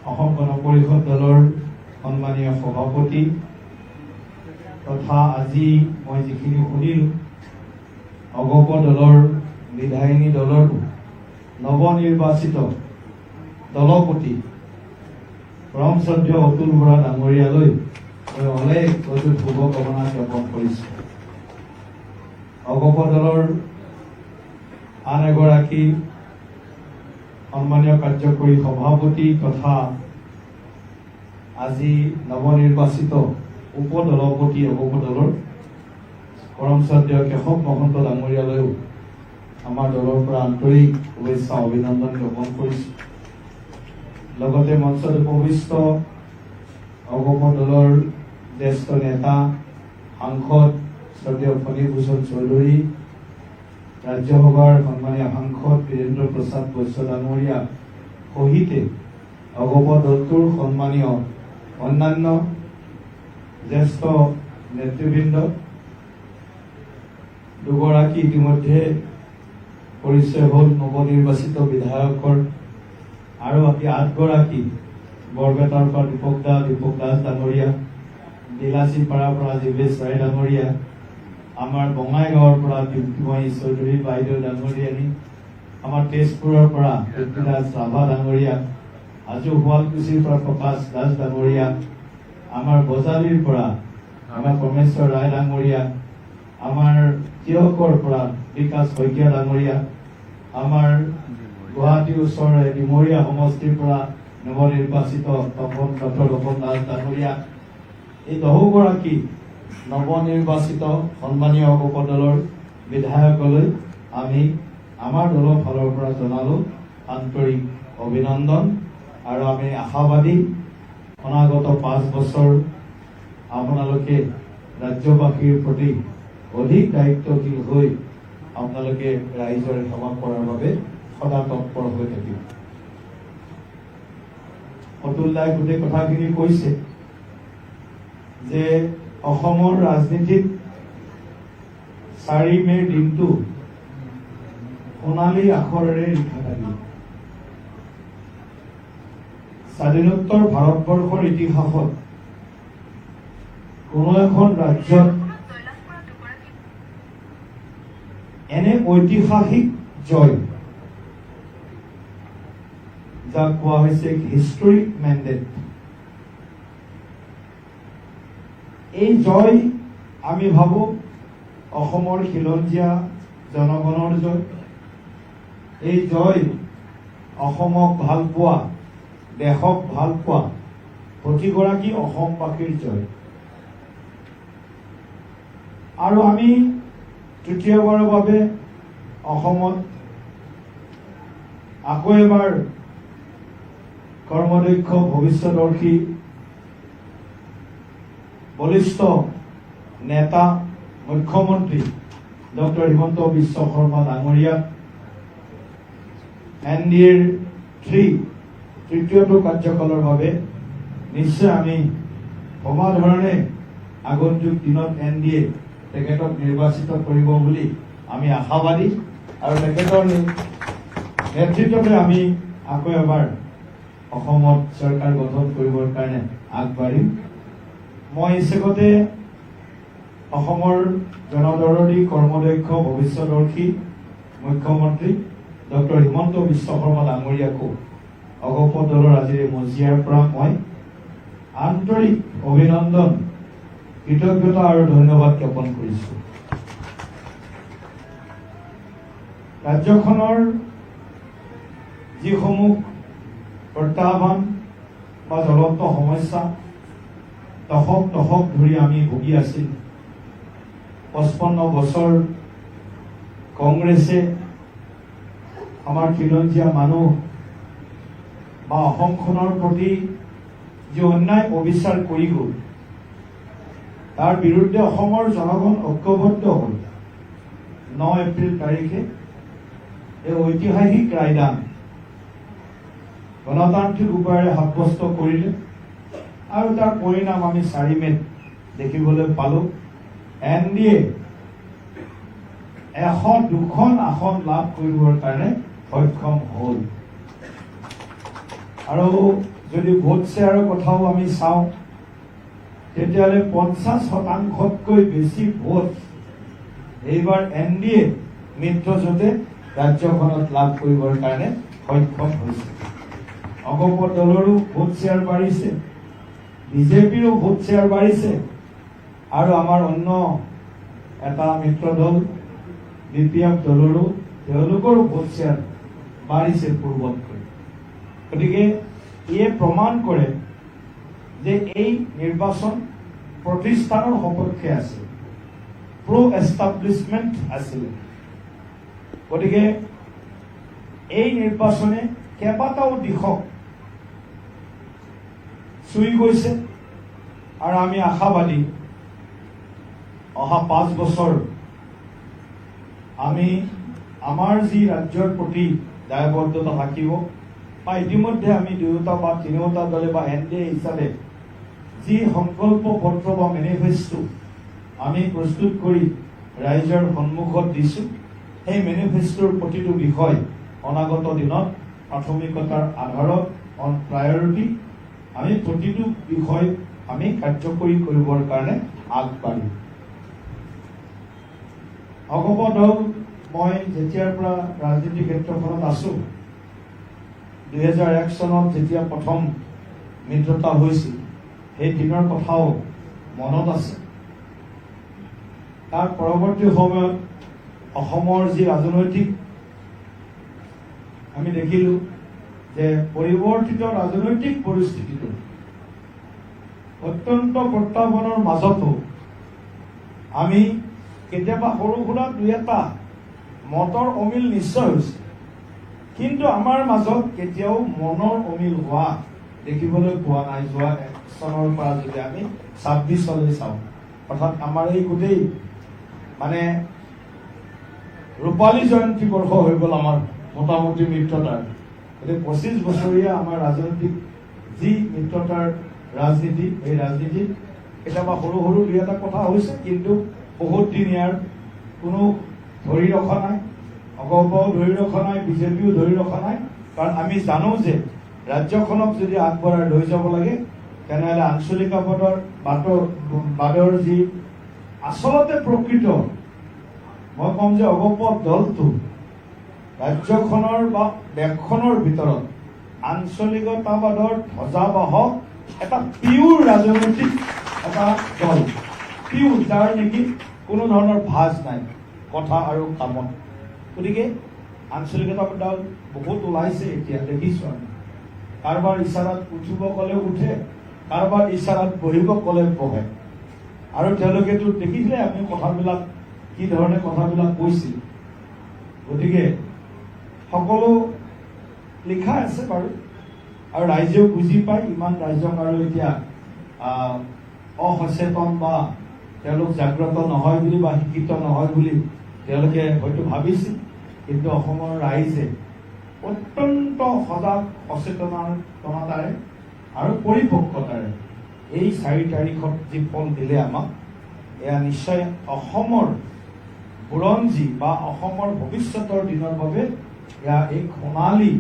অসম গণ পৰিষদ দলৰ সন্মানীয় সভাপতি তথা আজি মই যিখিনি শুনিলোঁ অগপ দলৰ বিধায়িনী দলৰ নৱনিৰ্বাচিত দলপতি পৰমশ্ৰদ্ধেয় অতুল বৰা ডাঙৰীয়ালৈ মই অলেখ অযুত শুভকামনা জ্ঞাপন কৰিছোঁ। অগপ দলৰ আন এগৰাকী সন্মানীয় কাৰ্যকৰী সভাপতি তথা আজি নৱনিৰ্বাচিত উপদলপতি অগপ দলৰ পৰমশ্ৰদ্ধেয় কেশৱ মহন্ত ডাঙৰীয়ালৈও আমাৰ দলৰ পৰা আন্তৰিক শুভেচ্ছা অভিনন্দন জ্ঞাপন কৰিছোঁ। লগতে মঞ্চত উপবিষ্ট অগপ দলৰ জ্যেষ্ঠ নেতা সাংসদ স্বৰ্গীয় ফণীভূষণ চৌধুৰী, ৰাজ্যসভাৰ সন্মানীয় সাংসদ বীৰেন্দ্ৰ প্ৰসাদ বৈশ্য ডাঙৰীয়া সহিতে অগপ দলটোৰ সন্মানীয় অন্যান্য জ্যেষ্ঠ নেতৃবৃন্দ, দুগৰাকী ইতিমধ্যে পৰিচয় হ'ল নৱনিৰ্বাচিত বিধায়কৰ আৰু 8গৰাকী বৰপেটাৰ পৰা দীপক দাস ডাঙৰীয়া, বিলাচীপাৰাৰ পৰা জীৱেশ ৰায় ডাঙৰীয়া, আমাৰ বঙাইগাঁৱৰ পৰা দীপ্তিময়ী চৌধুৰী বাইদেউ ডাঙৰীয়ানী, আমাৰ তেজপুৰৰ পৰা পৃথ্বীৰাজ ৰাভা ডাঙৰীয়া, হাজো শুৱালকুছিৰ পৰা প্ৰকাশ দাস ডাঙৰীয়া, আমাৰ বজালীৰ পৰা আমাৰ পৰমেশ্বৰ ৰায় ডাঙৰীয়া, আমাৰ তিয়কৰ পৰা বিকাশ শইকীয়া ডাঙৰীয়া, আমাৰ গুৱাহাটীৰ ওচৰৰে ডিমৰীয়া সমষ্টিৰ পৰা নৱনিৰ্বাচিত ডক্টৰ তপন দাস ডাঙৰীয়া, এই 10গৰাকী নৱনিৰ্বাচিত সন্মানীয় অগপ দলৰ বিধায়কলৈ আমি আমাৰ দলৰ ফালৰ পৰা জনালোঁ আন্তৰিক অভিনন্দন। আৰু আমি আশাবাদী অনাগত 5 বছৰ আপোনালোকে ৰাজ্যবাসীৰ প্ৰতি অধিক দায়িত্বশীল হৈ আপোনালোকে ৰাইজৰ সেৱা কৰাৰ বাবে সদা তৎপৰ হৈ থাকিব। অতুল দাই গোটেই কথাখিনি কৈছে যে অসমৰ ৰাজনীতিত 4 মে'ৰ দিনটো সোণালী আখৰেৰে লিখা থাকিব। স্বাধীনোত্তৰ ভাৰতবৰ্ষৰ ইতিহাসত কোনো এখন ৰাজ্যত এনে ঐতিহাসিক জয় যাক কোৱা হৈছে হিষ্টৰিক মেণ্ডেট, এই জয় আমি ভাবো অসমৰ খিলঞ্জীয়া জনগণৰ জয়। এই জয় অসমক ভাল পোৱা, দেশক ভাল পোৱা প্ৰতিগৰাকী অসমবাসীৰ জয়। আৰু আমি তৃতীয়বাৰৰ বাবে অসমত আকৌ এবাৰ কৰ্মদক্ষ ভৱিষ্যদৰ্শী বলিষ্ঠ নেতা মুখ্যমন্ত্ৰী ডক্টৰ হিমন্ত বিশ্ব শৰ্মা ডাঙৰীয়া NDAৰ তৃতীয়টো কাৰ্যকালৰ বাবে নিশ্চয় আমি ভবা ধৰণে আগন্তুক দিনত NDA তেখেতক নিৰ্বাচিত কৰিব বুলি আমি আশাবাদী। আৰু তেখেতৰ নেতৃত্বতে আমি আকৌ এবাৰ অসমত চৰকাৰ গঠন কৰিবৰ কাৰণে আগবাঢ়িম। মই ইচ্ছাগতে অসমৰ জনদৰদী কৰ্মদক্ষ ভৱিষ্যদৰ্শী মুখ্যমন্ত্ৰী ডক্টৰ হিমন্ত বিশ্ব শৰ্মা ডাঙৰীয়াকো অগপ দলৰ আজিৰ মজিয়াৰ পৰা মই আন্তৰিক অভিনন্দন, কৃতজ্ঞতা আৰু ধন্যবাদ জ্ঞাপন কৰিছোঁ। ৰাজ্যখনৰ যিসমূহ প্ৰত্যাহ্বান বা জ্বলন্ত সমস্যা দশক ধৰি আমি ভুগি আছিল, 55 বছৰ কংগ্ৰেছে আমাৰ খিলঞ্জীয়া মানুহ বা অসমখনৰ প্ৰতি যি অন্যায় অবিচাৰ কৰি গ'ল, তাৰ বিৰুদ্ধে অসমৰ জনগণ ঐক্যবদ্ধ হ'ল 9 এপ্ৰিল তাৰিখে এই ঐতিহাসিক ৰায়দান গণতান্ত্ৰিক উপায়েৰে সাব্যস্ত কৰিলে। আৰু তাৰ পৰিণাম আমি 4 মে'ত দেখিবলৈ পালোঁ। NDA 102খন আসন লাভ কৰিবৰ কাৰণে সক্ষম হ'ল। আৰু যদি ভোট শ্বেয়াৰৰ কথাও আমি চাওঁ তেতিয়াহ'লে 50%তকৈ বেছি ভোট এইবাৰ NDA মিত্ৰজোঁটে ৰাজ্যখনত লাভ কৰিবৰ কাৰণে সক্ষম হৈছে। অগপ দলৰো ভোট শ্বেয়াৰ বাঢ়িছে, বিজেপিৰো ভোট শ্বেয়াৰ বাঢ়িছে, আৰু আমাৰ অন্য এটা মিত্ৰ দল BPF দলৰো তেওঁলোকৰো ভোট শ্বেয়াৰ বাঢ়িছে পূৰ্বতকৈ। গতিকে ইয়ে প্ৰমাণ কৰে যে এই নিৰ্বাচন প্ৰতিষ্ঠানৰ সপক্ষে আছিল, প্ৰ এষ্টাব্লিছমেণ্ট আছিল। গতিকে এই নিৰ্বাচনে কেইবাটাও দিশক চুই গৈছে, আৰু আমি আশাবাদী অহা 5 বছৰ আমি আমাৰ যি ৰাজ্যৰ প্ৰতি দায়বদ্ধতা থাকিব, বা ইতিমধ্যে আমি দুয়োটা বা তিনিওটা দলে বা NDA হিচাপে যি সংকল্প পত্ৰ বা মেনিফেষ্টো আমি প্ৰস্তুত কৰি ৰাইজৰ সন্মুখত দিছোঁ, সেই মেনিফেষ্টোৰ প্ৰতিটো বিষয় অনাগত দিনত প্ৰাথমিকতাৰ আধাৰত অন প্ৰায়ৰিটি আমি প্ৰতিটো বিষয় আমি কাৰ্যকৰী কৰিবৰ কাৰণে আগবাঢ়িম। অগপ দল মই যেতিয়াৰ পৰা ৰাজনীতি ক্ষেত্ৰখনত আছোঁ, 2001 চনত যেতিয়া প্ৰথম মিত্ৰতা হৈছিল সেই দিনৰ কথাও মনত আছে। তাৰ পৰৱৰ্তী সময়ত অসমৰ যি ৰাজনৈতিক আমি দেখিলোঁ যে পৰিৱৰ্তিত ৰাজনৈতিক পৰিস্থিতিটো অত্যন্ত প্ৰত্যাহ্বানৰ মাজতো আমি কেতিয়াবা সৰু সুৰা দুই এটা মতৰ অমিল নিশ্চয় হৈছে, কিন্তু আমাৰ মাজত কেতিয়াও মনৰ অমিল হোৱা দেখিবলৈ পোৱা নাই। যোৱা 1 চনৰ পৰা যদি আমি 26 চনলৈ চাওঁ, অৰ্থাৎ আমাৰ এই গোটেই মানে ৰূপালী জয়ন্তী বৰ্ষ হৈ গ'ল আমাৰ মোটামুটি মিত্ৰতাৰ। গতিকে 25 বছৰীয়া আমাৰ ৰাজনৈতিক যি মিত্ৰতাৰ ৰাজনীতি, এই ৰাজনীতিত কেতিয়াবা সৰু সৰু দুই এটা কথা হৈছে, কিন্তু বহুত দিন ইয়াৰ কোনো ধৰি ৰখা নাই, অগপও ধৰি ৰখা নাই, বিজেপিও ধৰি ৰখা নাই। কাৰণ আমি জানো যে ৰাজ্যখনক যদি আগবঢ়াই লৈ যাব লাগে তেনেহ'লে আঞ্চলিক বাদৰ যি আচলতে প্ৰকৃত, মই ক'ম যে অগপ দলটো ৰাজ্যখনৰ বা দেশখনৰ ভিতৰত আঞ্চলিকতাবাদৰ ধ্বজাবাহক এটা পিউৰ ৰাজনৈতিক এটা দল, পিউৰ, যাৰ নেকি কোনো ধৰণৰ ভাজ নাই কথা আৰু কামত। গতিকে আঞ্চলিকতাবাদ বহুত ওলাইছে, এতিয়া দেখিছোঁ আমি। কাৰোবাৰ ইচাৰাত উঠিব ক'লে উঠে, কাৰোবাৰ ইচাৰাত বহিব ক'লে বহে, আৰু তেওঁলোকেতো দেখিছিলে আমি কথাবিলাক কি ধৰণে কথাবিলাক কৈছিল। গতিকে সকলো লিখা আছে বাৰু, আৰু ৰাইজেও বুজি পায়। ইমান ৰাইজক আৰু এতিয়া অসচেতন বা তেওঁলোক জাগ্ৰত নহয় বুলি বা শিক্ষিত নহয় বুলি তেওঁলোকে হয়তো ভাবিছিল, কিন্তু অসমৰ ৰাইজে অত্যন্ত সজাগ সচেতনতাৰে আৰু পৰিপক্কতাৰে এই 4 তাৰিখত যি ফল দিলে আমাক, এয়া নিশ্চয় অসমৰ বুৰঞ্জী বা অসমৰ ভৱিষ্যতৰ দিনৰ বাবে এয়া এক সোণালী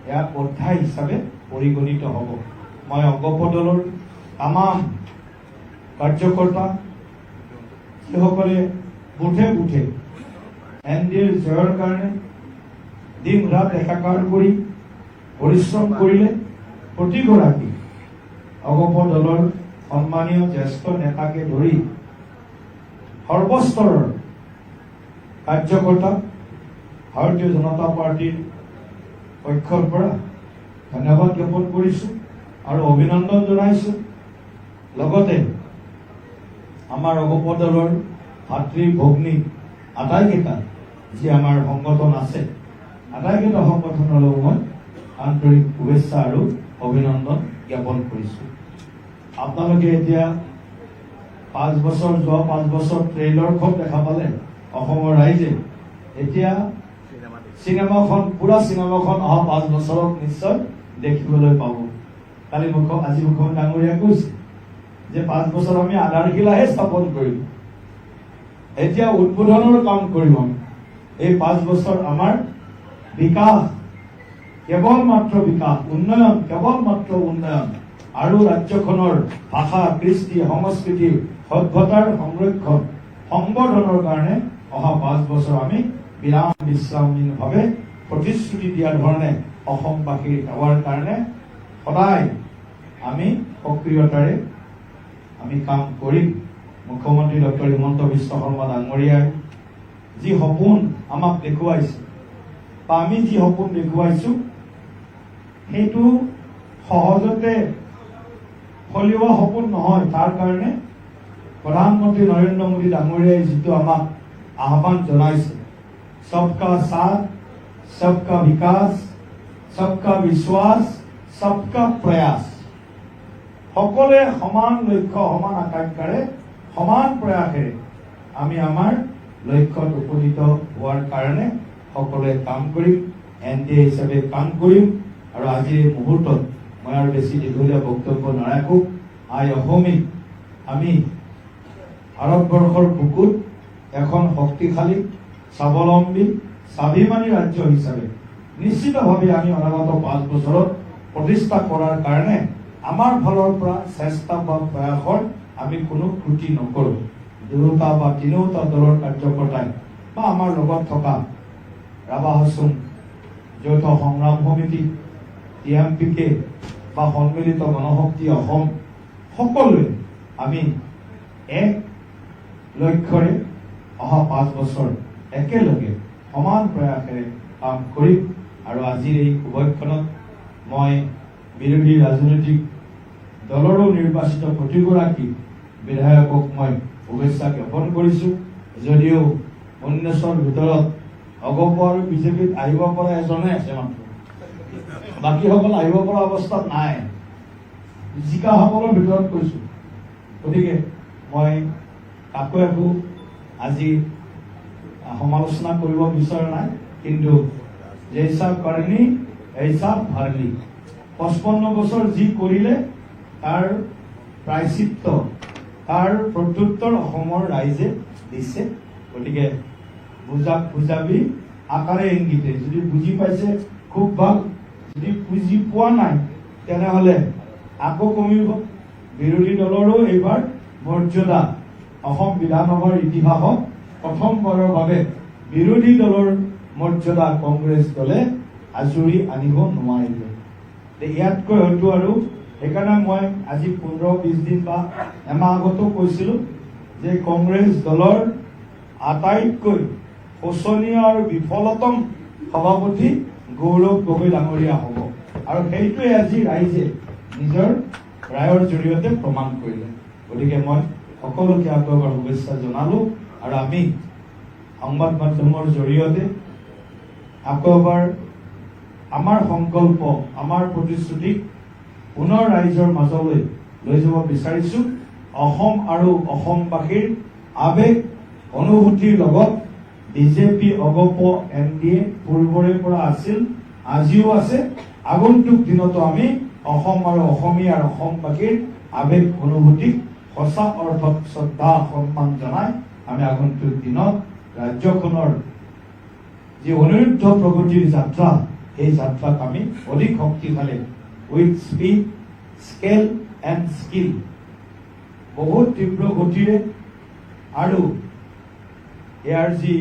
এয়া অধ্যায় হিচাপে পৰিগণিত হ'ব। মই অগপ দলৰ তামাম কাৰ্যকৰ্তা যিসকলে বুথে বুথে NDAৰ জয়ৰ কাৰণে দিন ৰাত একাকাৰ কৰি পৰিশ্ৰম কৰিলে, প্ৰতিগৰাকী অগপ দলৰ সন্মানীয় জ্যেষ্ঠ নেতাকে ধৰি সৰ্বস্তৰৰ কাৰ্যকৰ্তা ভাৰতীয় জনতা পাৰ্টীৰ পক্ষৰ পৰা ধন্যবাদ জ্ঞাপন কৰিছোঁ আৰু অভিনন্দন জনাইছোঁ। লগতে আমাৰ অগপ দলৰ ভাতৃ ভগ্নী আটাইকেইটা যি আমাৰ সংগঠন আছে, আটাইকেইটা সংগঠনলৈও মই আন্তৰিক শুভেচ্ছা আৰু অভিনন্দন জ্ঞাপন কৰিছোঁ। আপোনালোকে এতিয়া 5 বছৰ, যোৱা 5 বছৰ ট্ৰেইলাৰখন দেখা পালে অসমৰ ৰাইজে। এতিয়া চিনেমাখন, পুৰা চিনেমাখন অহা 5 বছৰত নিশ্চয় দেখিবলৈ পাব। আজি মুখ্যমন্ত্ৰী ডাঙৰীয়াই কৈছে যে 5 বছৰ আমি আধাৰশিলাহে স্থাপন কৰিম, এতিয়া উদ্বোধনৰ কাম কৰিম আমি। এই 5 বছৰ আমাৰ বিকাশ কেৱল মাত্ৰ বিকাশ, উন্নয়ন, কেৱল মাত্ৰ উন্নয়ন আৰু ৰাজ্যখনৰ ভাষা, কৃষ্টি, সংস্কৃতি, সভ্যতাৰ সংৰক্ষণ সংবৰ্ধনৰ কাৰণে অহা 5 বছৰ আমি বিৰাম বিশ্ৰামহীনভাৱে প্ৰতিশ্ৰুতি দিয়াৰ ধৰণে অসমবাসীৰ সেৱাৰ কাৰণে সদায় আমি সক্ৰিয়তাৰে আমি কাম কৰিম। মুখ্যমন্ত্ৰী ডক্টৰ হিমন্ত বিশ্ব শৰ্মা ডাঙৰীয়াই যি সপোন আমাক দেখুৱাইছে বা আমি যি সপোন দেখুৱাইছো সেইটো সহজতে ফলিওৱা সপোন নহয়। তাৰ কাৰণে প্ৰধানমন্ত্ৰী নৰেন্দ্ৰ মোদী ডাঙৰীয়াই যিটো আমাক আহ্বান জনাইছে, সবকা সাথ, সবকা বিকাশ, সবকা বিশ্বাস, সবকা প্ৰয়াস, সকলোৱে সমান লক্ষ্য, সমান আকাংক্ষাৰে, সমান প্ৰয়াসেৰে আমি আমাৰ লক্ষ্যত উপনীত হোৱাৰ কাৰণে সকলোৱে কাম কৰিম, NDA হিচাপে কাম কৰিম। আৰু আজিৰ এই মুহূৰ্তত মই আৰু বেছি দীঘলীয়া বক্তব্য নাৰাখোঁ। আই অসমীক আমি ভাৰতবৰ্ষৰ বুকুত এখন শক্তিশালী, স্বাৱলম্বী, স্বাভিমানী ৰাজ্য হিচাপে নিশ্চিতভাৱে আমি অনাগত 5 বছৰত প্ৰতিষ্ঠা কৰাৰ কাৰণে আমাৰ ফালৰ পৰা চেষ্টা বা প্ৰয়াসৰ আমি কোনো ত্ৰুটি নকৰোঁ। দুয়োটা বা তিনিওটা দলৰ কাৰ্যকৰ্তাই বা আমাৰ লগত থকা ৰাভা হাছং যৌথ সংগ্ৰাম সমিতি, TMPK বা সন্মিলিত গণশক্তি অসম সকলোৱে আমি এক লক্ষ্যৰে অহা 5 বছৰ একেলগে সমান প্ৰয়াসেৰে কাম কৰিম। আৰু আজিৰ এই উভয়খনত মই বিৰোধী ৰাজনৈতিক দলৰো নিৰ্বাচিত প্ৰতিগৰাকী বিধায়কক মই শুভেচ্ছা জ্ঞাপন কৰিছোঁ। যদিও 19ৰ ভিতৰত অগপ আৰু বিজেপিত আহিব পৰা এজনে আছে মাত্ৰ, বাকীসকল আহিব পৰা অৱস্থাত নাই, জিকাসকলৰ ভিতৰত কৈছোঁ। গতিকে মই কাকো একো আজি সমালোচনা কৰিব বিচৰা নাই, কিন্তু জেইচা কৰনি এইচা ভাৰলি, 55 বছৰ যি কৰিলে তাৰ প্ৰায়চিত্ত, তাৰ প্ৰত্যুত্তৰ অসমৰ ৰাইজে দিছে। গতিকে বুজাবি আকাৰে ইংগিতে, যদি বুজি পাইছে খুব ভাল, যদি বুজি পোৱা নাই তেনেহ'লে আকৌ কমিব। বিৰোধী দলৰো এইবাৰ মৰ্যাদা অসম বিধানসভাৰ ইতিহাসত প্ৰথমবাৰৰ বাবে বিৰোধী দলৰ মৰ্যাদা কংগ্ৰেছ দলে আজৰি আনিব নোৱাৰিলে। ইয়াতকৈ হয়তো আৰু সেইকাৰণে মই আজি 15-20 দিন বা এমাহ আগতো কৈছিলোঁ যে কংগ্ৰেছ দলৰ আটাইতকৈ শোচনীয় আৰু বিফলতম সভাপতি গৌৰৱ গগৈ ডাঙৰীয়া হ'ব, আৰু সেইটোৱে আজি ৰাইজে নিজৰ ৰায়ৰ জৰিয়তে প্ৰমাণ কৰিলে। গতিকে মই সকলোকে আকৌ এবাৰ শুভেচ্ছা জনালোঁ, আৰু আমি সংবাদ মাধ্যমৰ জৰিয়তে আকৌ এবাৰ আমাৰ সংকল্প, আমাৰ প্ৰতিশ্ৰুতিক পুনৰ ৰাইজৰ মাজলৈ লৈ যাব বিচাৰিছোঁ। অসম আৰু অসমবাসীৰ আৱেগ অনুভূতিৰ লগত বিজেপি, অগপ, NDA পূৰ্বৰে পৰা আছিল, আজিও আছে, আগন্তুক দিনতো আমি অসম আৰু অসমীয়া আৰু অসমবাসীৰ আৱেগ অনুভূতিক সঁচা অৰ্থত শ্ৰদ্ধা সন্মান জনাই আমি আগন্তুক দিনত ৰাজ্যখনৰ যি অনিৰুদ্ধ প্ৰগতিৰ যাত্ৰা, এই যাত্ৰাক আমি অধিক শক্তিশালী with speed, scale and skill, বহুত তীব্ৰ গতিৰে আৰু ইয়াৰ যি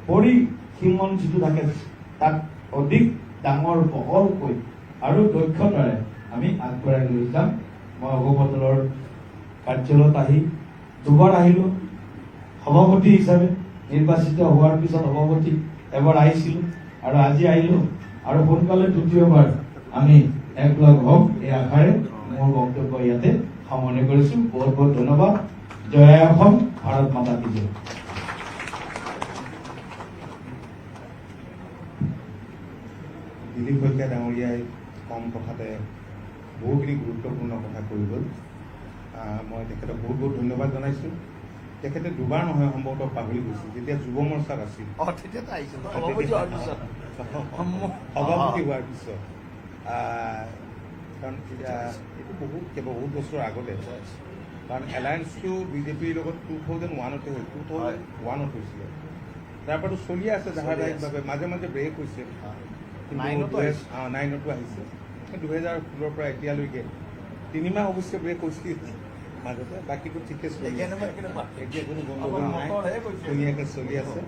পৰিসীমন যিটো থাকে তাক অধিক ডাঙৰ বহলকৈ আৰু দক্ষতাৰে আমি আগবঢ়াই লৈ যাম। মই অগপ দলৰ কাৰ্যালয়ত আহি দুবাৰ আহিলোঁ, সভাপতি হিচাপে নিৰ্বাচিত হোৱাৰ পিছত সভাপতি এবাৰ আহিছিলোঁ আৰু আজি আহিলোঁ, আৰু সোনকালে দ্বিতীয়বাৰ আমি একলগ হ'ম, এই আশাৰে মোৰ বক্তব্য ইয়াতে সামৰণি কৰিছোঁ। বহুত বহুত ধন্যবাদ। জয় অসম, ভাৰত মাতা কি জয়। দিলীপ শইকীয়া ডাঙৰীয়াই কম কথাতে বহুখিনি গুৰুত্বপূৰ্ণ কথা কৈ গ'ল। মই তেখেতক বহুত বহুত ধন্যবাদ জনাইছোঁ। তেখেতে দুবাৰ নহয় সম্ভৱতঃ পাহৰি গৈছিল, যেতিয়া যুৱ মৰ্চাত আছিল, সভাপতি হোৱাৰ পিছত, কাৰণ এতিয়া এইটো বহুত বছৰ আগতে, কাৰণ এলায়েন্সটো বিজেপিৰ লগত 2001-তে হ'ল, 2001-ত হৈছিলে। তাৰ পৰাতো চলি আছে ধাৰাবাহিকভাৱে, মাজে মাজে ব্ৰেক হৈছে। 9তো আহিছে। 9তো আহিছে 2016ৰ পৰা এতিয়ালৈকে 3 মাহ অৱশ্যে ব্ৰেক হৈছিল মাজতে, বাকীটো ঠিকে চলি আছে, এতিয়া কোনো গণ্ডগোল নাই, ধুনীয়াকৈ চলি আছে।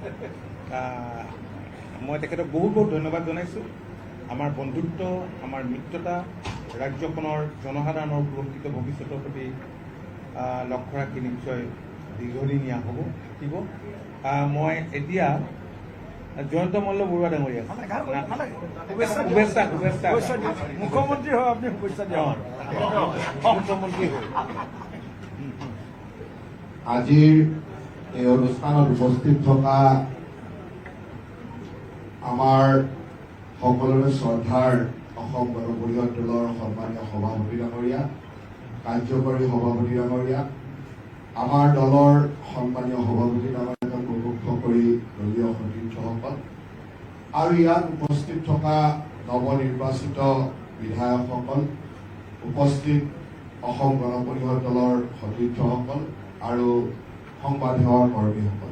মই তেখেতক বহুত বহুত ধন্যবাদ জনাইছোঁ। আমাৰ বন্ধুত্ব, আমাৰ মিত্ৰতা ৰাজ্যখনৰ জনসাধাৰণৰ সুৰক্ষিত ভৱিষ্যতৰ প্ৰতি লক্ষ্য ৰাখি নিশ্চয় দীৰ্ঘদিনীয়া হ'ব থাকিব। মই এতিয়া জয়ন্ত মল্ল বৰুৱা ডাঙৰীয়া শুভেচ্ছা মুখ্যমন্ত্ৰী হয় আপুনি শুভেচ্ছা দিয়ক। মুখ্যমন্ত্ৰী হ'ল। আজিৰ এই অনুষ্ঠানত উপস্থিত থকা আমাৰ সকলোৰে শ্ৰদ্ধাৰ অসম গণ পৰিষদ দলৰ সন্মানীয় সভাপতি ডাঙৰীয়া, কাৰ্যকৰী সভাপতি ডাঙৰীয়া, আমাৰ দলৰ সন্মানীয় সভাপতি ডাঙৰীয়াক প্ৰমুখ কৰি দলীয় সতীৰ্থসকল আৰু ইয়াত উপস্থিত থকা নৱনিৰ্বাচিত বিধায়কসকল, উপস্থিত অসম গণ পৰিষদ দলৰ সতীৰ্থসকল আৰু সংবাদ সেৱাৰ কৰ্মীসকল,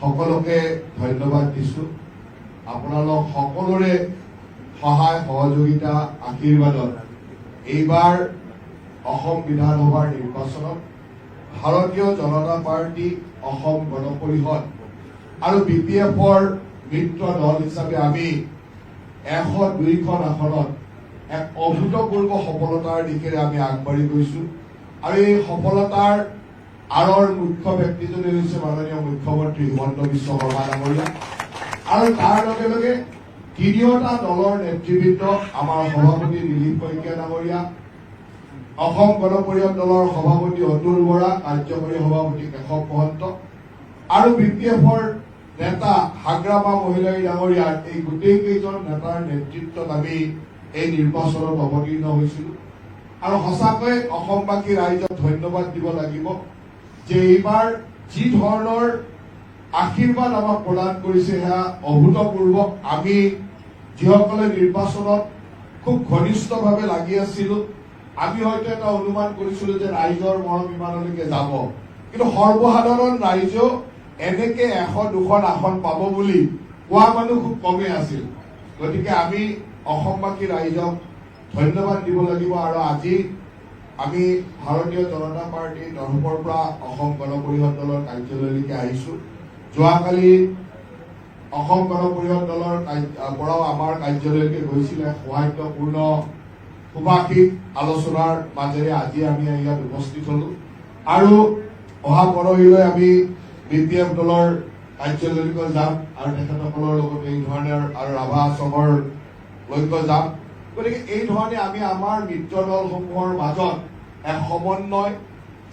সকলোকে ধন্যবাদ দিছোঁ। আপোনালোক সকলোৰে সহায় সহযোগিতা আশীৰ্বাদত এইবাৰ অসম বিধানসভাৰ নিৰ্বাচনত ভাৰতীয় জনতা পাৰ্টি, অসম গণ পৰিষদ আৰু BPFৰ মিত্ৰ দল হিচাপে আমি 102খন আসনত এক অভূতপূৰ্ব সফলতাৰ দিশেৰে আমি আগবাঢ়ি গৈছোঁ। আৰু এই সফলতাৰ আঁৰৰ মুখ্য ব্যক্তিজনে হৈছে মাননীয় মুখ্যমন্ত্ৰী হিমন্ত বিশ্ব শৰ্মা ডাঙৰীয়া। আৰু তাৰ লগে লগে তিনিওটা দলৰ নেতৃবৃন্দ, আমাৰ সভাপতি দিলীপ শইকীয়া ডাঙৰীয়া, অসম গণ পৰিষদ দলৰ সভাপতি অতুল বৰা, কাৰ্যকৰী সভাপতি কেশৱ মহন্ত আৰু BPFৰ নেতা হাগ্ৰামা মহিলাই ডাঙৰীয়াৰ এই গোটেইকেইজন নেতাৰ নেতৃত্বত আমি এই নিৰ্বাচনত অৱতীৰ্ণ হৈছিলোঁ। আৰু সঁচাকৈ অসমবাসী ৰাইজক ধন্যবাদ দিব লাগিব যে এইবাৰ যি ধৰণৰ আশীৰ্বাদ আমাক প্ৰদান কৰিছে সেয়া অভূতপূৰ্ব। আমি যিসকলে নিৰ্বাচনত খুব ঘনিষ্ঠভাৱে লাগি আছিলোঁ, আমি হয়তো এটা অনুমান কৰিছিলোঁ যে ৰাইজৰ মৰম ইমানলৈকে যাব, কিন্তু সৰ্বসাধাৰণ ৰাইজেও এনেকে 100-2খন আসন পাব বুলি কোৱা মানুহ খুব কমেই আছিল। গতিকে আমি অসমবাসী ৰাইজক ধন্যবাদ দিব লাগিব। আৰু আজি আমি ভাৰতীয় জনতা পাৰ্টীৰ তৰফৰ পৰা অসম গণ পৰিষদ দলৰ কাৰ্যালয়লৈকে আহিছোঁ। যোৱাকালি অসম গণ পৰিষদ দলৰ পৰাও আমাৰ কাৰ্যালয়লৈকে গৈছিলে সৌহাৰ্দ্যপূৰ্ণ সুভাষিক আলোচনাৰ মাজেৰে আজি আমি ইয়াত উপস্থিত হলো। আৰু অহা পৰহিলৈ আমি BPF দলৰ কাৰ্যালয়লৈকে যাম আৰু তেখেতসকলৰ লগত এই ধৰণৰ আৰু ৰাভা চহৰলৈকে যাম। গতিকে এই ধৰণে আমি আমাৰ মিত্ৰ দলসমূহৰ মাজত এক সমন্বয়,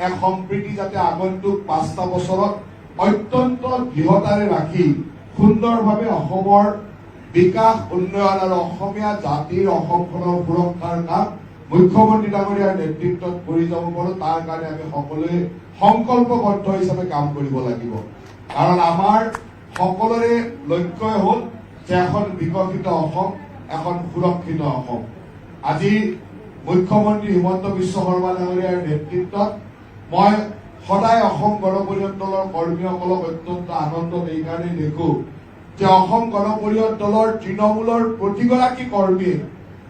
এক সম্প্ৰীতি যাতে আগন্তুক 5টা বছৰত অত্যন্ত দৃঢ়তাৰে ৰাখি সুন্দৰভাৱে অসমৰ বিকাশ, উন্নয়ন আৰু অসমীয়া জাতিৰ, অসমখনৰ সুৰক্ষাৰ কাম মুখ্যমন্ত্ৰী ডাঙৰীয়াৰ নেতৃত্বত কৰি যাব পাৰোঁ। তাৰ কাৰণে আমি সকলোৱে সংকল্পবদ্ধ হিচাপে কাম কৰিব লাগিব। কাৰণ আমাৰ সকলোৰে লক্ষ্যই হ'ল যে এখন বিকশিত অসম, এখন সুৰক্ষিত অসম। আজি মুখ্যমন্ত্ৰী হিমন্ত বিশ্ব শৰ্মা ডাঙৰীয়াৰ নেতৃত্বত মই সদায় অসম গণ পৰিষদ দলৰ কৰ্মীসকলক অত্যন্ত আনন্দত এইকাৰণেই দেখো যে অসম গণ পৰিষদ দলৰ তৃণমূলৰ প্ৰতিগৰাকী কৰ্মীয়ে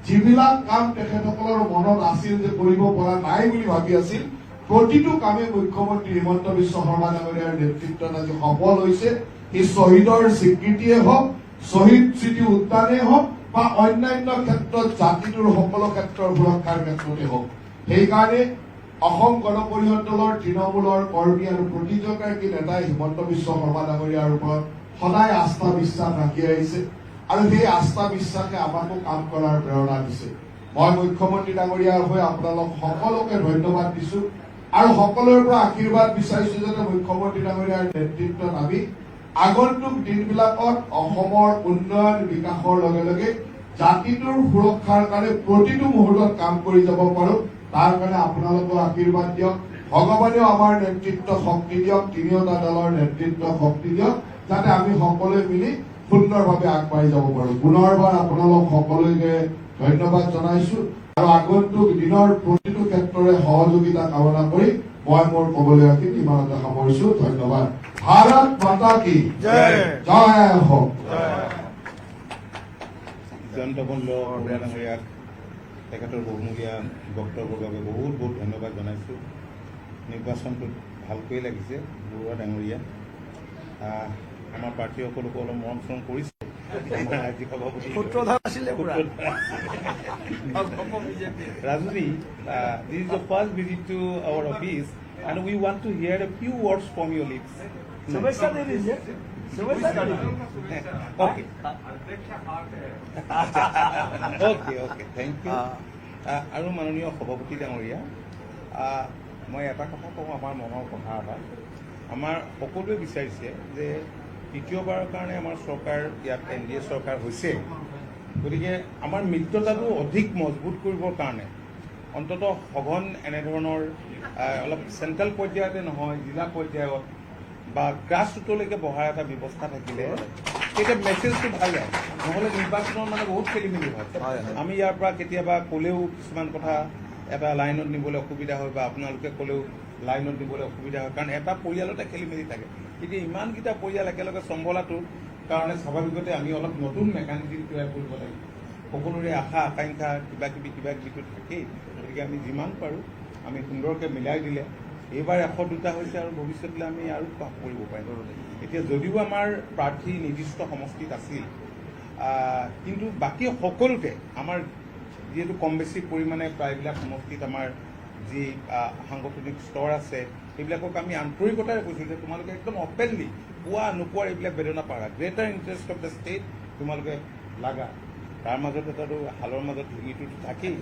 যিবিলাক কাম তেখেতসকলৰ মনত আছিল যে কৰিব পৰা নাই বুলি ভাবি আছিল, প্ৰতিটো কামে মুখ্যমন্ত্ৰী হিমন্ত বিশ্ব শৰ্মা ডাঙৰীয়াৰ নেতৃত্বত আজি সফল হৈছে। এই শ্বহীদৰ স্বীকৃতিয়ে হওক, শ্বহীদ স্মৃতি উদ্যানেই হওক বা অন্যান্য ক্ষেত্ৰত জাতিটোৰ সকলো ক্ষেত্ৰৰ সুৰক্ষাৰ ক্ষেত্ৰতে হওক। সেইকাৰণে অসম গণ পৰিষদ দলৰ তৃণমূলৰ কৰ্মী আৰু প্ৰতিগৰাকী নেতাই হিমন্ত বিশ্ব শৰ্মা ডাঙৰীয়াৰ ওপৰত সদায় আস্থা বিশ্বাস ৰাখি আহিছে আৰু সেই আস্থা বিশ্বাসে আমাকো কাম কৰাৰ প্ৰেৰণা দিছে। মই মুখ্যমন্ত্ৰী ডাঙৰীয়াৰ হৈ আপোনালোক সকলোকে ধন্যবাদ দিছো আৰু সকলোৰে পৰা আশীৰ্বাদ বিচাৰিছো যাতে মুখ্যমন্ত্ৰী ডাঙৰীয়াৰ নেতৃত্বত আমি আগন্তুক দিনবিলাকত অসমৰ উন্নয়ন বিকাশৰ লগে লগে জাতিটোৰ সুৰক্ষাৰ কাৰণে প্ৰতিটো মুহূৰ্তত কাম কৰি যাব পাৰো। তাৰ কাৰণে আপোনালোকৰ আশীৰ্বাদ দিয়ক, ভগৱানেও আমাৰ নেতৃত্ব শক্তি দিয়ক, তিনিওটা দলৰ নেতৃত্ব শক্তি দিয়ক, যাতে আমি সকলোৱে মিলি সুন্দৰভাৱে আগবাঢ়ি যাব পাৰো। পুনৰবাৰ আপোনালোক সকলোকে ধন্যবাদ জনাইছো আৰু আগন্তুক দিনৰ প্ৰতিটো ক্ষেত্ৰৰে সহযোগিতা কামনা কৰি মই মোৰ ক'বলৈ ৰাখি ইমানতে সামৰিছো। ধন্যবাদ। ভাৰত মাতা কি জয়, জয় অসম। জয়ন্ত মল্ল বৰুৱা ডাঙৰীয়াক তেখেতৰ বহুমূলীয়া বক্তব্যৰ বাবে বহুত বহুত ধন্যবাদ জনাইছোঁ। নিৰ্বাচনটোত ভালকৈ লাগিছে বৰুৱা ডাঙৰীয়া। আমাৰ প্ৰাৰ্থীসকলকো অলপ মৰম চৰম কৰিছে। Rajni, this is the first visit to our office and we want to hear a few words from your lips. Okay. Okay, thank you. আৰু মাননীয় সভাপতি ডাঙৰীয়া, মই এটা কথা কওঁ, আমাৰ মনৰ কথা এটা। আমাৰ সকলোৱে বিচাৰিছে যে তৃতীয়বাৰৰ কাৰণে আমাৰ চৰকাৰ ইয়াত NDA চৰকাৰ হৈছে, গতিকে আমাৰ মিত্ৰতাটো অধিক মজবুত কৰিবৰ কাৰণে অন্ততঃ সঘন এনেধৰণৰ অলপ চেণ্ট্ৰেল পৰ্যায়তে নহয়, জিলা পৰ্যায়ত বা গ্ৰাছ ৰুটলৈকে বহাৰ এটা ব্যৱস্থা থাকিলে তেতিয়া মেছেজটো ভাল হয়। নহ'লে নিৰ্বাচনৰ মানে বহুত খেলি মেলি হয়। আমি ইয়াৰ পৰা কেতিয়াবা ক'লেও কিছুমান কথা এটা লাইনত নিবলৈ অসুবিধা হয় বা আপোনালোকে ক'লেও লাইনত নিবলৈ অসুবিধা হয়, কাৰণ এটা পৰিয়ালতে খেলি মেলি থাকে। এতিয়া ইমানকেইটা পৰিয়াল একেলগে চম্ভালাটোৰ কাৰণে স্বাভাৱিকতে আমি অলপ নতুন মেকানিজিম তৈয়াৰ কৰিব লাগিব। সকলোৰে আশা আকাংক্ষা কিবা কিবিটো থাকেই, গতিকে আমি যিমান পাৰোঁ আমি সুন্দৰকৈ মিলাই দিলে এইবাৰ 102টা হৈছে আৰু ভৱিষ্যতলৈ আমি আৰু কৰিব পাৰিম। এতিয়া যদিও আমাৰ প্ৰাৰ্থী নিৰ্দিষ্ট সমষ্টিত আছিল, কিন্তু বাকী সকলোতে আমাৰ যিহেতু কম বেছি পৰিমাণে প্ৰায়বিলাক সমষ্টিত আমাৰ যি সাংগঠনিক স্তৰ আছে সেইবিলাকক আমি আন্তৰিকতাৰে কৈছোঁ যে তোমালোকে একদম অপেনলি পোৱা নোপোৱাৰ এইবিলাক বেদনা পাৰা, greater interest of the state তোমালোকে লাগা। তাৰ মাজত এটাতো হালৰ মাজত ডিঙিটোতো থাকেই,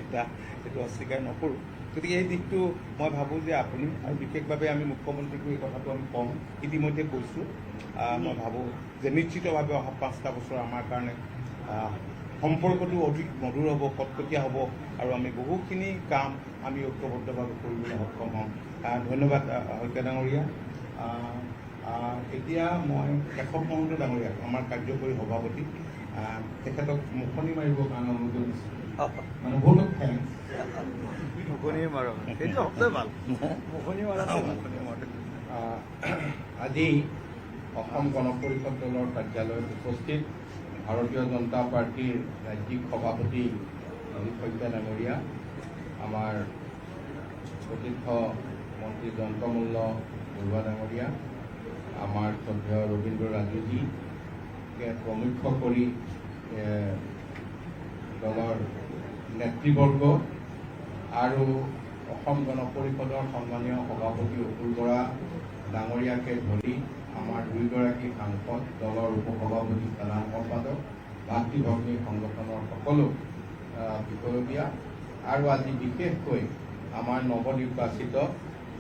এটা সেইটো অস্বীকাৰ নকৰোঁ। গতিকে এই দিশটো মই ভাবোঁ যে আপুনি আৰু বিশেষভাৱে আমি মুখ্যমন্ত্ৰীকো এই কথাটো আমি কম, ইতিমধ্যে কৈছোঁ। মই ভাবোঁ যে নিশ্চিতভাৱে অহা 5টা বছৰ আমাৰ কাৰণে সম্পৰ্কটো অধিক মধুৰ হ'ব, কটকটীয়া হ'ব আৰু আমি বহুখিনি কাম আমি ঐক্যবদ্ধভাৱে কৰিবলৈ সক্ষম হ'ম। ধন্যবাদ শইকীয়া ডাঙৰীয়া। এতিয়া মই কেশৱ মহন্ত ডাঙৰীয়া, আমাৰ কাৰ্যকৰী সভাপতি, তেখেতক মুখনি মাৰিবৰ কাৰণে অনুৰোধ দিছোঁ। মানে বহুত থেংকছ। আজি অসম গণ পৰিষদ দলৰ কাৰ্যালয়ত উপস্থিত ভাৰতীয় জনতা পাৰ্টীৰ ৰাজ্যিক সভাপতি শইকীয়া ডাঙৰীয়া, আমাৰ প্ৰসিদ্ধ মন্ত্ৰী জয়ন্ত মল্ল বৰুৱা ডাঙৰীয়া, আমাৰ শ্ৰদ্ধেয় ৰবীন্দ্ৰ ৰাজুজীকে প্ৰমুখ্য কৰি দলৰ নেতৃবৰ্গ আৰু অসম গণ পৰিষদৰ সন্মানীয় সভাপতি অতুল বৰা ডাঙৰীয়াকে ধৰি আমাৰ 2গৰাকী সাংসদ, দলৰ উপসভাপতি, সাধাৰণ সম্পাদক, ভাতৃ ভগ্নী সংগঠনৰ সকলো বিষয়ববীয়া আৰু আজি বিশেষকৈ আমাৰ নৱনিৰ্বাচিত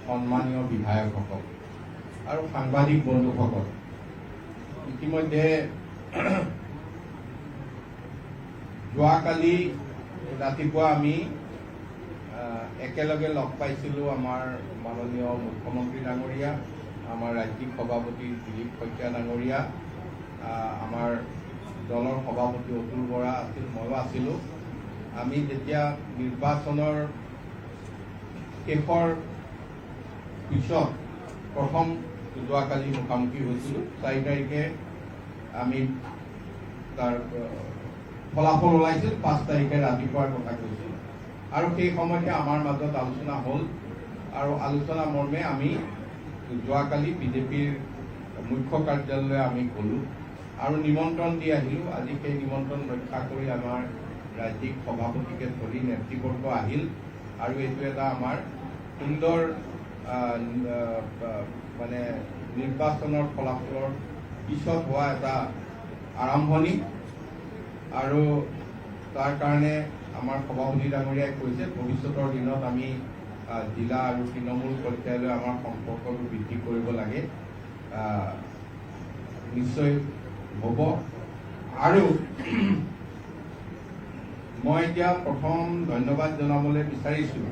সন্মানীয় বিধায়কসকল আৰু সাংবাদিক বন্ধুসকল, ইতিমধ্যে যোৱাকালি ৰাতিপুৱা আমি একেলগে লগ পাইছিলোঁ আমাৰ মাননীয় মুখ্যমন্ত্ৰী ডাঙৰীয়া, আমাৰ ৰাজ্যিক সভাপতি দিলীপ শইকীয়া ডাঙৰীয়া, আমাৰ দলৰ সভাপতি অতুল বৰা আছিল, ময়ো আছিলোঁ। আমি যেতিয়া নিৰ্বাচনৰ শেষৰ পিছত প্ৰথম যোৱাকালি মুখামুখি হৈছিলোঁ, 4 তাৰিখে আমি তাৰ ফলাফল ওলাইছিল, 5 তাৰিখে ৰাতিপুৱাৰ কথা কৈছিল আৰু সেই সময়তে আমাৰ মাজত আলোচনা হ'ল আৰু আলোচনা মৰ্মে আমি যোৱাকালি বিজেপিৰ মুখ্য কাৰ্যালয়লৈ আমি গ'লোঁ আৰু নিমন্ত্ৰণ দি আহিলোঁ। আজি সেই নিমন্ত্ৰণ ৰক্ষা কৰি আমাৰ ৰাজ্যিক সভাপতিকে ধৰি নেতৃবৰ্গ আহিল আৰু এইটো এটা আমাৰ সুন্দৰ মানে নিৰ্বাচনৰ ফলাফলৰ পিছত হোৱা এটা আৰম্ভণি আৰু তাৰ কাৰণে আমাৰ সভাপতি ডাঙৰীয়াই কৈছে ভৱিষ্যতৰ দিনত আমি জিলা আৰু তৃণমূল পৰ্যায়লৈ আমাৰ সম্পৰ্কটো বৃদ্ধি কৰিব লাগে, নিশ্চয় হ'ব। আৰু মই এতিয়া প্ৰথম ধন্যবাদ জনাবলৈ বিচাৰিছোঁ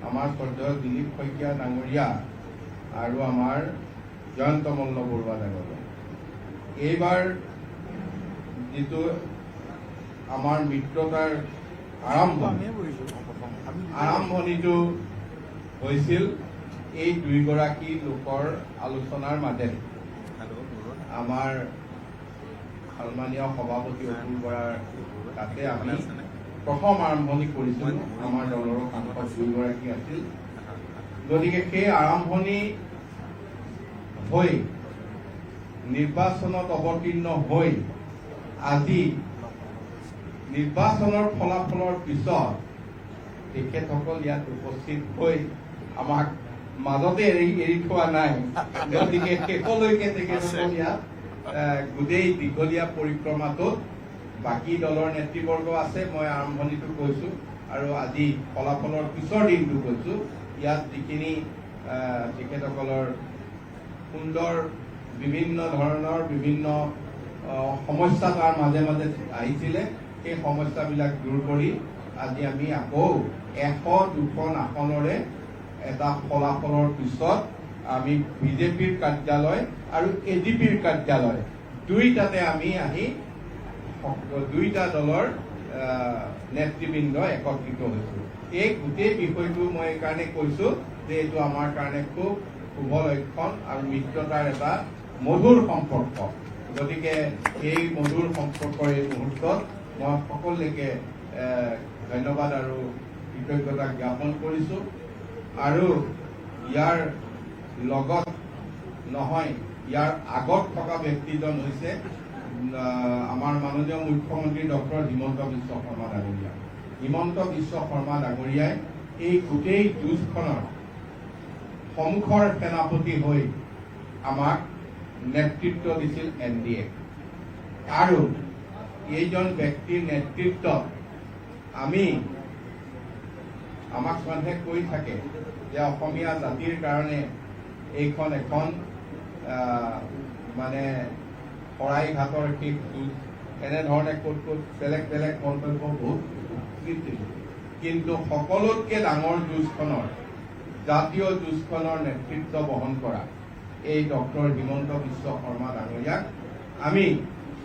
আমাৰ শ্ৰদ্ধেয় দিলীপ শইকীয়া ডাঙৰীয়া আৰু আমাৰ জয়ন্ত মল্ল বৰুৱা ডাঙৰীয়া। এইবাৰ যিটো আমাৰ মিত্ৰতাৰ আৰম্ভণিটো হৈছিল এই 2গৰাকী লোকৰ আলোচনাৰ মাজেৰে। আমাৰ সন্মানীয় সভাপতি অতুল বৰাৰ তাতে আমি প্ৰথম আৰম্ভণি কৰিছিলোঁ। আমাৰ দলৰো সাংসদ 2গৰাকী আছিল। গতিকে সেই আৰম্ভণি হৈ নিৰ্বাচনত অৱতীৰ্ণ হৈ আজি নিৰ্বাচনৰ ফলাফলৰ পিছত তেখেতসকল ইয়াত উপস্থিত হৈ আমাক মাজতে এৰি থোৱা নাই। গতিকে শেষলৈকে তেখেতসকল ইয়াত গোটেই দীঘলীয়া পৰিক্ৰমাটোত বাকী দলৰ নেতৃবৰ্গ আছে। মই আৰম্ভণিটো কৈছোঁ আৰু আজি ফলাফলৰ পিছৰ দিনটো কৈছোঁ। ইয়াত যিখিনি তেখেতসকলৰ সুন্দৰ বিভিন্ন ধৰণৰ বিভিন্ন সমস্যা তাৰ মাজে মাজে আহিছিলে, সেই সমস্যাবিলাক দূৰ কৰি আজি আমি আকৌ 102খন আসনৰে এটা ফলাফলৰ পিছত আমি বিজেপিৰ কাৰ্যালয় আৰু এডিপিৰ কাৰ্যালয় দুইটাতে আমি আহি দুইটা দলৰ নেতৃবৃন্দ একত্ৰিত হৈছোঁ। এই গোটেই বিষয়টো মই এইকাৰণে কৈছোঁ যে এইটো আমাৰ কাৰণে খুব শুভ লক্ষণ আৰু মিত্ৰতাৰ এটা মধুৰ সম্পৰ্ক। গতিকে এই মধুৰ সম্পৰ্কৰ এই মুহূৰ্তত মই সকলোকে ধন্যবাদ আৰু কৃতজ্ঞতা জ্ঞাপন কৰিছোঁ। আৰু ইয়াৰ লগত নহয়, ইয়াৰ আগত থকা ব্যক্তিজন হৈছে আমাৰ মাননীয় মুখ্যমন্ত্ৰী ডক্টৰ হিমন্ত বিশ্ব শৰ্মা ডাঙৰীয়া। হিমন্ত বিশ্ব শৰ্মা ডাঙৰীয়াই এই গোটেই যুঁজখনৰ সন্মুখৰ সেনাপতি হৈ আমাক নেতৃত্ব দিছিল NDA। আৰু এইজন ব্যক্তিৰ নেতৃত্বত আমাক মানুহে কৈ থাকে যে অসমীয়া জাতিৰ কাৰণে এইখন এখন মানে শৰাইঘাটৰ শেষ যুঁজ, এনেধৰণে ক'ত বেলেগ বেলেগ মন্তব্য বহুত কিন্তু সকলোতকৈ ডাঙৰ যুঁজখনৰ জাতীয় যুঁজখনৰ নেতৃত্ব বহন কৰা এই ডক্টৰ হিমন্ত বিশ্ব শৰ্মা ডাঙৰীয়াক আমি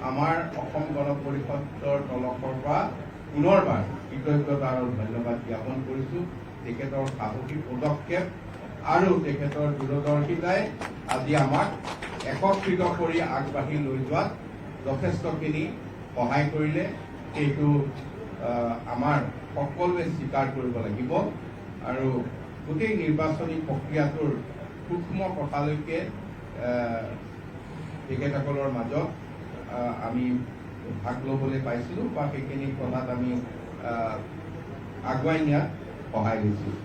আমাৰ অসম গণ পৰিষদৰ তৰফৰ পৰা পুনৰবাৰ কৃতজ্ঞতা আৰু ধন্যবাদ জ্ঞাপন কৰিছোঁ। তেখেতৰ সাহসী পদক্ষেপ আৰু তেখেতৰ দূৰদৰ্শিতাই আজি আমাক একত্ৰিত কৰি আগবাঢ়ি লৈ যোৱাত যথেষ্টখিনি সহায় কৰিলে। এইটো আমাৰ সকলোৱে স্বীকাৰ কৰিব লাগিব। আৰু গোটেই নিৰ্বাচনী প্ৰক্ৰিয়াটোৰ সূক্ষ্ম কথালৈকে তেখেতসকলৰ মাজত আমি ভাগ ল'বলৈ পাইছিলোঁ বা সেইখিনি কথাত আমি আগুৱাই নিয়াত সহায় লৈছোঁ।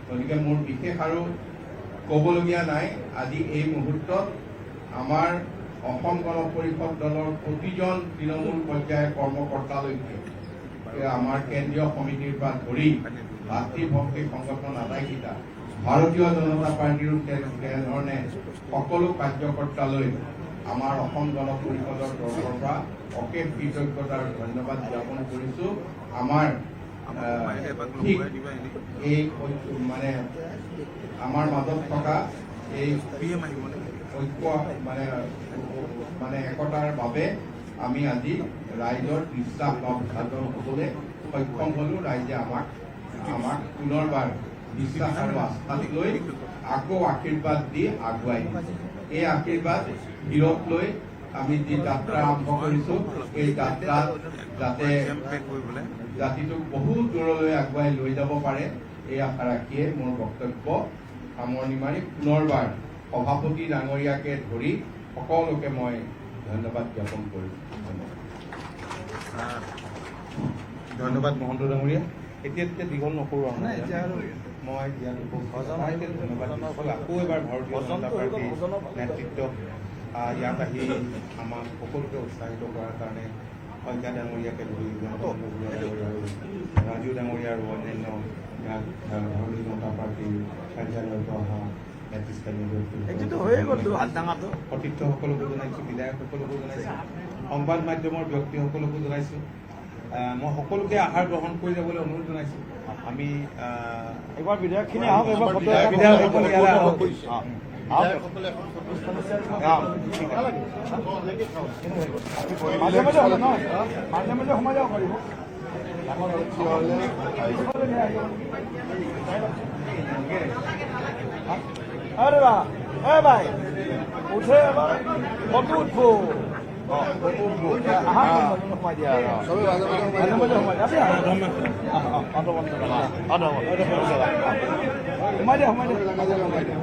গতিকে মোৰ বিশেষ আৰু ক'বলগীয়া নাই। আজি এই মুহূৰ্তত আমাৰ অসম গণ পৰিষদ দলৰ প্ৰতিজন তৃণমূল পৰ্যায়ৰ কৰ্মকৰ্তালৈকে আমাৰ কেন্দ্ৰীয় সমিতিৰ পৰা ধৰি ভাতৃভক্তি সংগঠন আটাইকেইটা, ভাৰতীয় জনতা পাৰ্টীৰো তেনেধৰণে সকলো কাৰ্যকৰ্তালৈ আমাৰ অসম গণ পৰিষদৰ তৰফৰ পৰা অশেষ কৃতজ্ঞতা আৰু ধন্যবাদ জ্ঞাপন কৰিছোঁ। আমাৰ ঠিক এই মানে আমাৰ মাজত থকা এই ঐক্য মানে একতাৰ বাবে আমি আজি ৰাইজৰ বিশ্বাস ভাজন হ'বলৈ সক্ষম হ'লোঁ। ৰাইজে আমাক পুনৰবাৰ বিশ্বাস আৰু আস্থাত লৈ আকৌ আশীৰ্বাদ দি আগুৱাই দিছে। এই আশীৰ্বাদ শিৰত লৈ আমি যি যাত্ৰা আৰম্ভ কৰিছোঁ, এই যাত্ৰাত যাতে জাতিটোক বহুত দূৰলৈ আগুৱাই লৈ যাব পাৰে, এই আশা ৰাখিয়ে মোৰ বক্তব্য সামৰণি মাৰি পুনৰবাৰ সভাপতি ডাঙৰীয়াকে ধৰি সকলোকে মই ধন্যবাদ জ্ঞাপন কৰিছোঁ। ধন্যবাদ মহন্ত ডাঙৰীয়া। এতিয়া দীঘল নকৰোঁ আৰু মই ইয়াত ধন্যবাদ দিছোঁ। আকৌ এবাৰ ভাৰতীয় জনতা পাৰ্টীৰ নেতৃত্বক ইয়াত আহি আমাক সকলোকে উৎসাহিত কৰাৰ কাৰণে শইকীয়া ডাঙৰীয়াকে ধৰি ৰাজু ডাঙৰীয়া আৰু অন্যান্য ইয়াত ভাৰতীয় জনতা পাৰ্টীৰ কাৰ্যালয়ত অহা নেতৃস্থানীয় সতীৰ্থসকলকো জনাইছোঁ, বিধায়কসকলকো জনাইছোঁ, সংবাদ মাধ্যমৰ ব্যক্তিসকলকো জনাইছোঁ। মই সকলোকে আহাৰ গ্ৰহণ কৰি যাবলৈ অনুৰোধ জনাইছোঁ। আমি এবাৰ বিধায়কখিনি আহক, এবাৰ বিধায়কসকলে ইয়ালৈ আহক। মাজে মাজে হ'ব নহয়, মাজে মাজে সোমাই যাব পাৰিব। আরে বা এ ভাই উঠে এবার কত উঠবো সোমাই দিয়া চবে মাজে মাজে সোমাই মাজে মাজে সোমাই দিয়া সোমাই দিয়া সোমাই দিয়া মাজে সোমাই দিয়া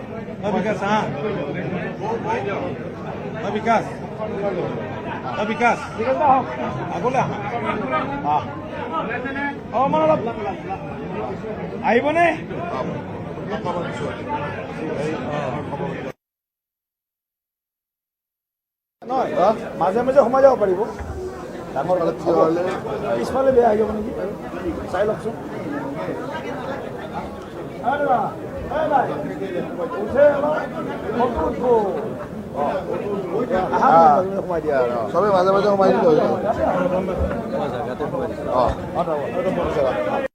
মাজে মাজে সোমাই দিয়া বিকাশ বিকাশ বিকাশ আগলৈ আহা অকণমান অলপ আহিবনে নহয় মাজে মাজে সোমাই যাব পাৰিব ডাঙৰ পিছফালে বেয়া আহি যাব নেকি চাই লওকচোন সোমাই দিয়া চবে মাজে মাজে সোমাই দিলে হৈ যাব আৰু